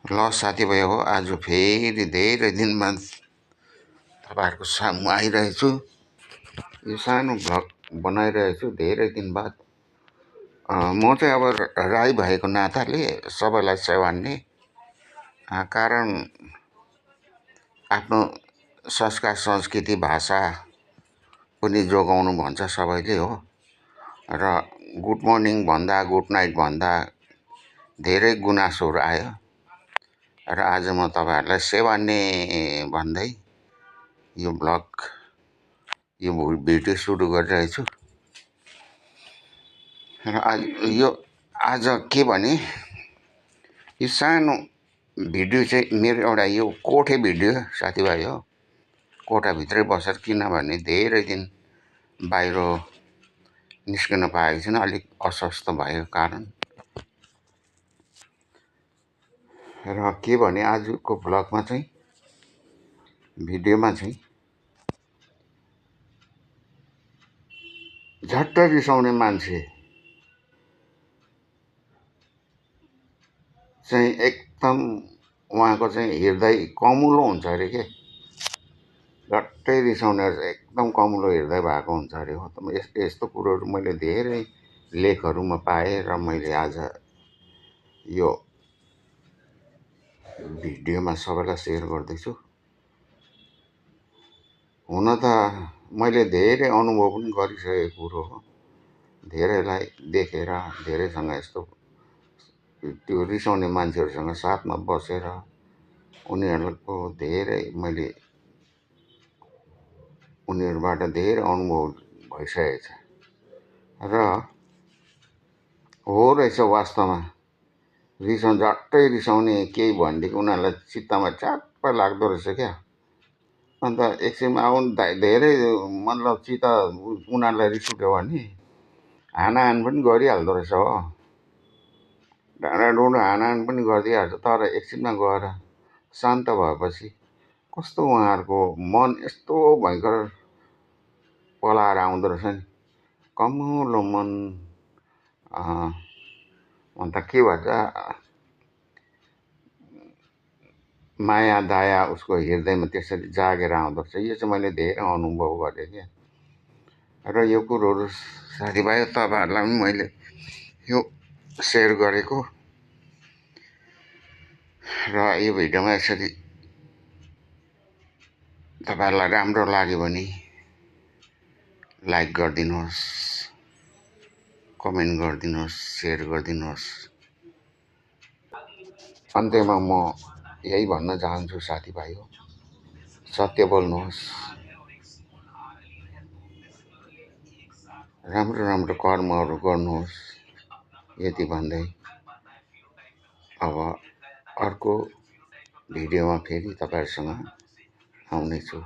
ल साथीभाइ हो, आज फेरि धेरै दिनमा तपाईँहरूको सामु आइरहेछु। यो सानो भ्लग बनाइरहेछु धेरै दिन बाद। म चाहिँ अब राई भएको नाताले सबैलाई सेवान्ने, कारण आफ्नो संस्कार संस्कृति भाषा पनि जोगाउनु भन्छ सबैले हो। र गुड मर्निङ भन्दा गुड नाइट भन्दा धेरै गुनासोहरू आयो र आज म तपाईँहरूलाई सेवान्ने भन्दै यो भ्लग यो भिडियो सुरु गरिरहेछु। र आज के भने यो सानो भिडियो चाहिँ मेरो एउटा यो कोठे भिडियो साथीभाइ हो। कोठाभित्रै बसेर, किनभने धेरै दिन बाहिर निस्किन पाएको छैन, अलिक अस्वस्थ भएको कारण। र के भने आजको भ्लगमा चाहिँ भिडियोमा चाहिँ झट्ट रिसाउने मान्छे चाहिँ एकदम उहाँको चाहिँ हृदय कमुलो हुन्छ अरे के, झट्टै रिसाउने एकदम कमुलो हृदय भएको हुन्छ अरे हो। यस्तो कुरोहरू मैले धेरै लेखहरूमा पाएँ र मैले आज यो भिडियोमा सबैलाई सेयर गर्दैछु। हुन त मैले धेरै अनुभव पनि गरिसकेको कुरो हो। धेरैलाई देखेर, धेरैसँग यस्तो त्यो रिसाउने मान्छेहरूसँग साथमा बसेर उनीहरूको धेरै मैले उनीहरूबाट धेरै अनुभव भइसकेको छ। र हो रहेछ, वास्तवमा झट्टै रिसाउने केही भनेदेखि उनीहरूलाई चित्तमा च्याप्प लाग्दो रहेछ क्या। अन्त एकछिनमा धेरै मतलब चित्त उनीहरूलाई रिस उठ्यो भने हानाहान पनि गरिहाल्दो रहेछ हो। डाँडाडुँडो हानाहान पनि गरिदिइहाल्छ। तर एकछिनमा गएर शान्त भएपछि कस्तो उहाँहरूको मन यस्तो भयङ्कर पलाएर आउँदो रहेछ नि, कमुलो मन। अन्त के भन्छ, माया दया उसको हृदयमा त्यसरी जागेर आउँदो रहेछ। यो चाहिँ मैले धेरै अनुभव गरेँ क्या। र यो कुरोहरू साथीभाइ तपाईँहरूलाई पनि मैले यो सेयर गरेको। र यो भिडियोमा यसरी तपाईँहरूलाई राम्रो लाग्यो भने लाइक गरिदिनुहोस्, कमेन्ट गरिदिनुहोस्, सेयर गरिदिनुहोस्। अन्त्यमा म यही भन्न चाहन्छु साथीभाइ हो, सत्य बोल्नुहोस्, राम्रो राम्रो कर्महरू गर्नुहोस्। यति भन्दै अब अर्को भिडियोमा फेरि तपाईँहरूसँग आउनेछु।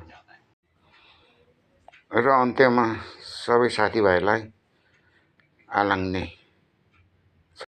र अन्त्यमा सबै साथीभाइलाई आलाङ्ने